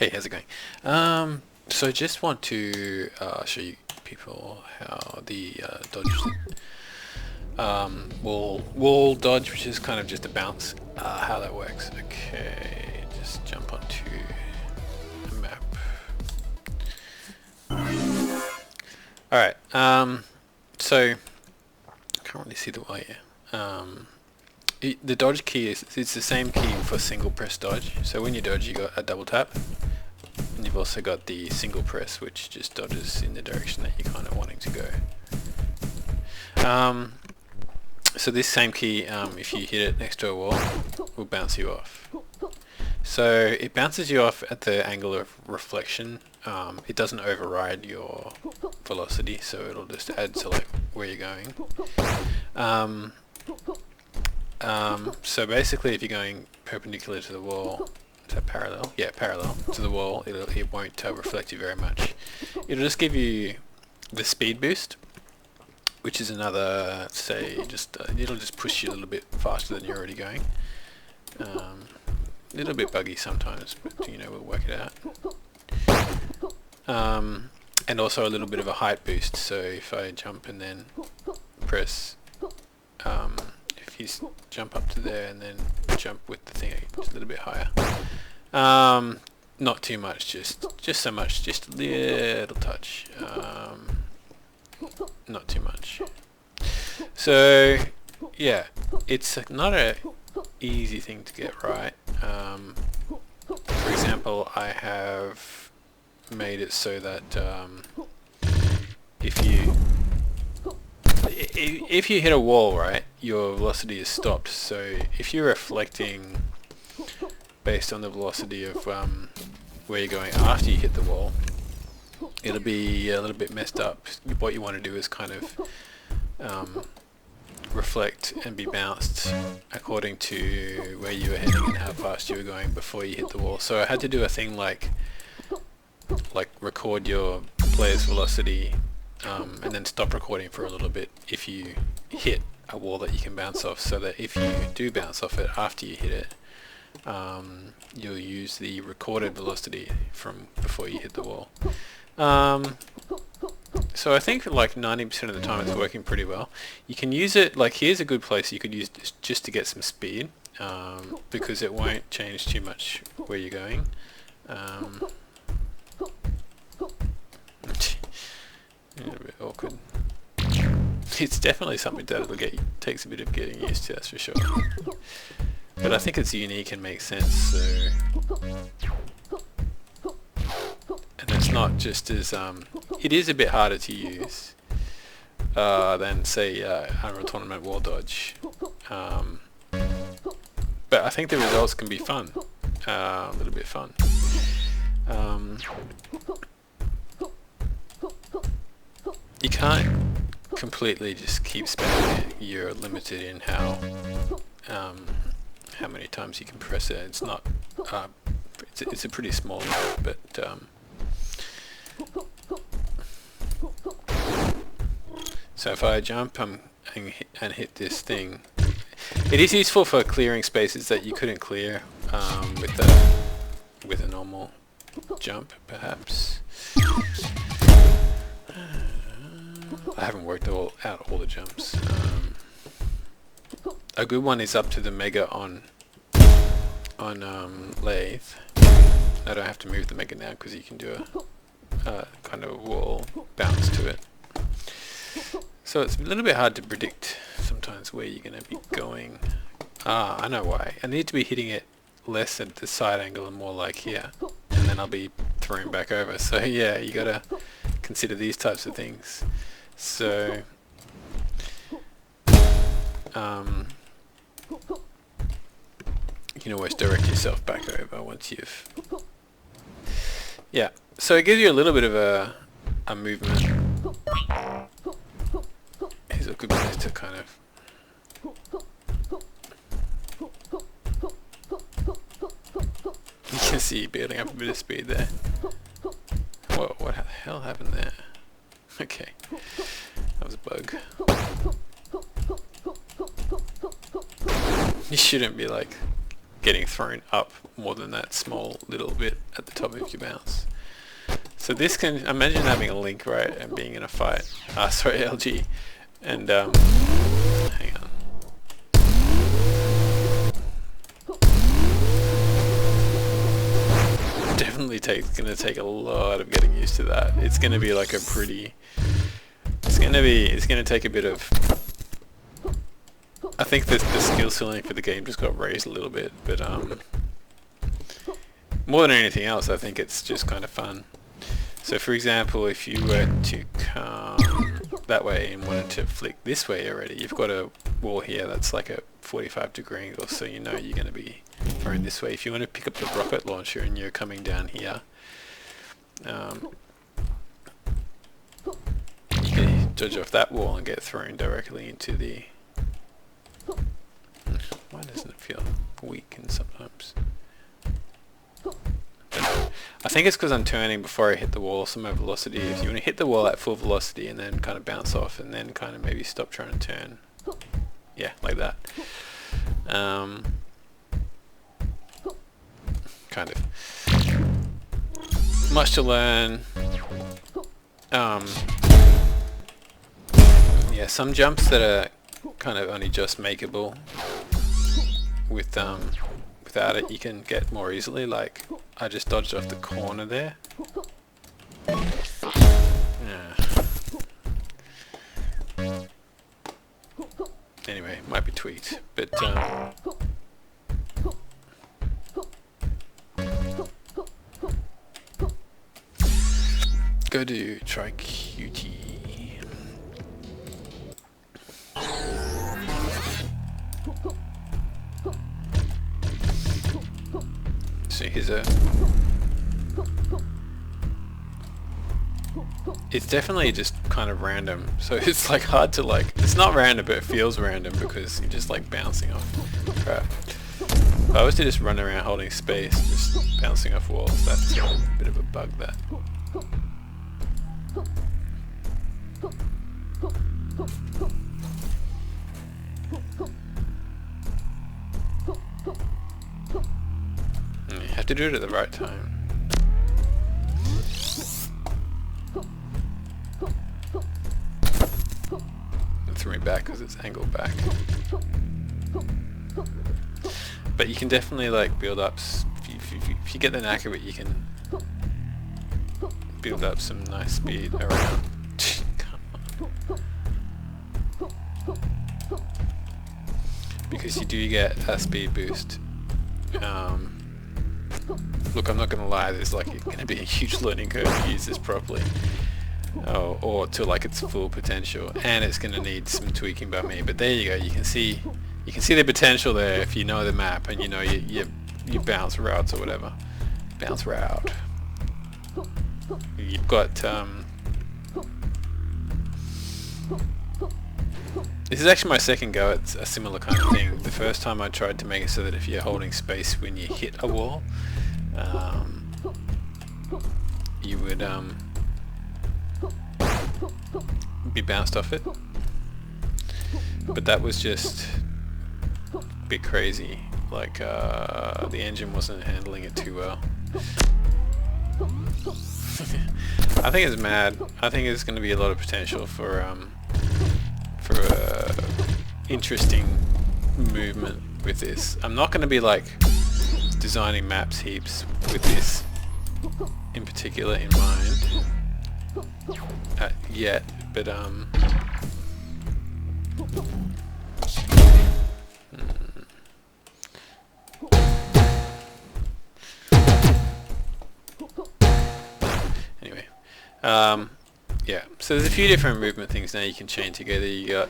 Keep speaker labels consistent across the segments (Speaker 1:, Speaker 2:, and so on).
Speaker 1: Hey, how's it going? So just want to show you people how the dodge wall dodge, which is kind of just a bounce, how that works. Okay, just jump onto the map. Alright, so can't really see the way here. The dodge key it's the same key for single press dodge. So when you dodge, you got a double tap. And you've also got the single press, which just dodges in the direction that you're kind of wanting to go. So this same key, if you hit it next to a wall, will bounce you off. So it bounces you off at the angle of reflection. It doesn't override your velocity, so it'll just add to like where you're going. So basically, if you're going perpendicular to the wall, is that parallel? Yeah, parallel to the wall, it won't reflect you very much. It'll just give you the speed boost, which is another, say, it'll just push you a little bit faster than you're already going. A little bit buggy sometimes, but you know, we'll work it out. And also a little bit of a height boost, so if I jump and then press, if you jump up to there and then jump with the thing just a little bit higher. Not too much, just so much, just a little touch. Not too much. So yeah, it's not a easy thing to get right. For example, I have made it so that if you hit a wall, right, your velocity is stopped. So if you're reflecting based on the velocity of where you're going after you hit the wall, it'll be a little bit messed up. What you want to do is kind of reflect and be bounced according to where you were heading and how fast you were going before you hit the wall. So I had to do a thing like record your player's velocity and then stop recording for a little bit if you hit a wall that you can bounce off, so that if you do bounce off it after you hit it, you'll use the recorded velocity from before you hit the wall. So I think like 90% of the time it's working pretty well. You can use it, like here's a good place you could use just to get some speed, because it won't change too much where you're going. A bit awkward. It's definitely something that takes a bit of getting used to, that's for sure. But I think it's unique and makes sense, so... And it's not just as... it is a bit harder to use than, say, Unreal Tournament Wall Dodge. But I think the results can be fun. A little bit fun. You can't completely just keep spamming it. You're limited in how many times you can press it. It's not. It's a pretty small map, but so if I jump and hit this thing, it is useful for clearing spaces that you couldn't clear with a normal jump, perhaps. I haven't worked out all the jumps. A good one is up to the Mega on Lathe. I don't have to move the Mega now because you can do a kind of wall bounce to it. So it's a little bit hard to predict sometimes where you're going to be going. I know why. I need to be hitting it less at the side angle and more like here, and then I'll be throwing back over. So yeah, you got to consider these types of things. So you can always direct yourself back over once you've... Yeah, so it gives you a little bit of a movement. Here's a good place to kind of... You can see building up a bit of speed there. Whoa, what the hell happened there? Okay, that was a bug. You shouldn't be like getting thrown up more than that small little bit at the top of your bounce. So this can, imagine having a Link, right, and being in a fight. Sorry, LG. And, hang on. Definitely gonna take a lot of getting used to that. It's gonna be like a pretty, it's gonna take a bit of, I think the skill ceiling for the game just got raised a little bit, but more than anything else, I think it's just kind of fun. So for example, if you were to come that way and wanted to flick this way already, you've got a wall here that's like a 45-degree angle, so you know you're going to be thrown this way. If you want to pick up the rocket launcher and you're coming down here, you can dodge off that wall and get thrown directly into the... Why doesn't it feel weak and sometimes? I think it's because I'm turning before I hit the wall, so my velocity, if you want to hit the wall at full velocity and then kind of bounce off and then kind of maybe stop trying to turn. Yeah, like that. Kind of. Much to learn. Yeah, some jumps that are kind of only just makeable with without it you can get more easily, like I just dodged off the corner there. Yeah. Anyway, might be tweaked, but go to try QT. So here's a... It's definitely just kind of random, so it's like hard to like... It's not random, but it feels random because you're just like bouncing off crap. If I was to just run around holding space, just bouncing off walls, that's a bit of a bug that. You have to do it at the right time. It threw me back because it's angled back. But you can definitely like build up, if you get the knack of it, you can build up some nice speed around. Because you do get a speed boost. Look, I'm not going to lie, there's like going to be a huge learning curve to use this properly. Or to like its full potential, and it's going to need some tweaking by me, but there you go, you can see the potential there if you know the map and you know you bounce routes or whatever. Bounce route. You've got this is actually my second go at a similar kind of thing. The first time I tried to make it so that if you're holding space when you hit a wall, you would be bounced off it. But that was just a bit crazy. Like the engine wasn't handling it too well. I think it's mad. I think there's going to be a lot of potential for interesting movement with this. I'm not going to be like designing maps heaps with this in particular in mind yet, but anyway, yeah, so there's a few different movement things now you can chain together. You got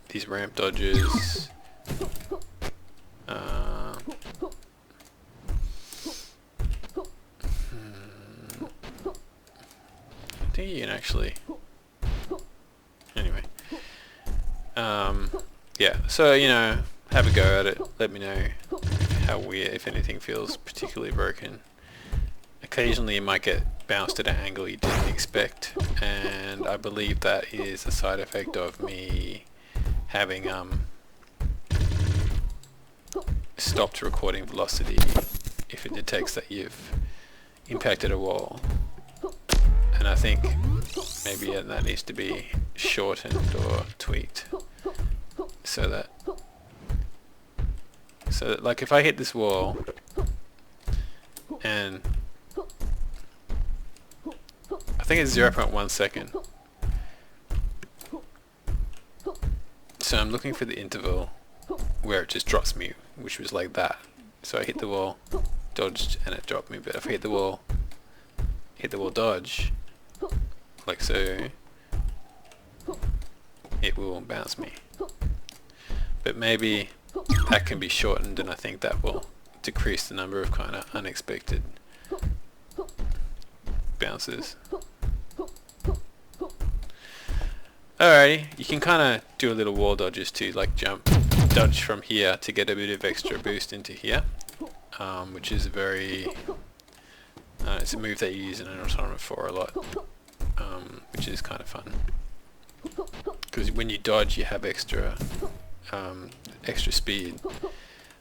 Speaker 1: these ramp dodges, I think you can actually, anyway, yeah, so you know, have a go at it, let me know how weird, if anything feels particularly broken. Occasionally you might get bounced at an angle you didn't expect, and I believe that is a side effect of me having stopped recording velocity if it detects that you've impacted a wall. And I think maybe that needs to be shortened or tweaked so that like if I hit this wall and I think it's 0.1 second, so I'm looking for the interval where it just drops me, which was like that. So I hit the wall, dodged, and it dropped me. But if I hit the wall, dodge, like so, it will bounce me. But maybe that can be shortened, and I think that will decrease the number of kind of unexpected bounces. Alrighty, you can kind of do a little wall dodges too, like dodge from here to get a bit of extra boost into here, which is it's a move that you use in an Autonomous 4 a lot, which is kind of fun. Because when you dodge, you have extra speed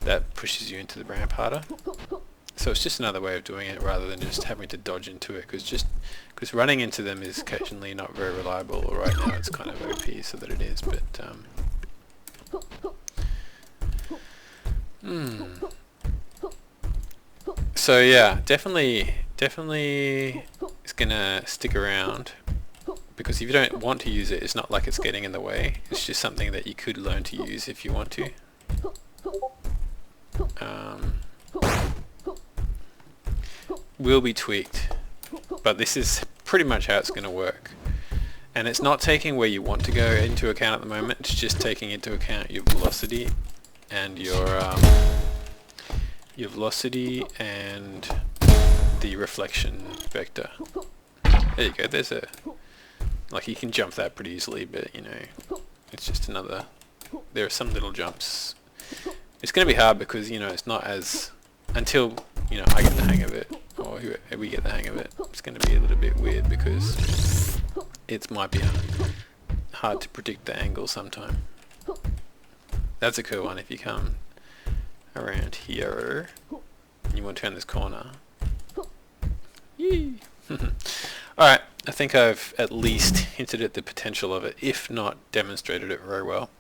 Speaker 1: that pushes you into the ramp harder. So it's just another way of doing it rather than just having to dodge into it, because running into them is occasionally not very reliable. Or right now it's kind of OP so that it is, but so yeah, definitely it's gonna stick around, because if you don't want to use it, it's not like it's getting in the way. It's just something that you could learn to use if you want to. Will be tweaked, but this is pretty much how it's going to work. And it's not taking where you want to go into account at the moment, it's just taking into account your velocity and your the reflection vector. There you go, there's like you can jump that pretty easily, but you know, it's just there are some little jumps. It's going to be hard because, you know, it's not as, until, you know, I get the hang of it, or we get the hang of it, it's going to be a little bit weird because it might be hard to predict the angle sometime. That's a cool one. If you come around here and you want to turn this corner. Yee! Alright, I think I've at least hinted at the potential of it, if not demonstrated it very well.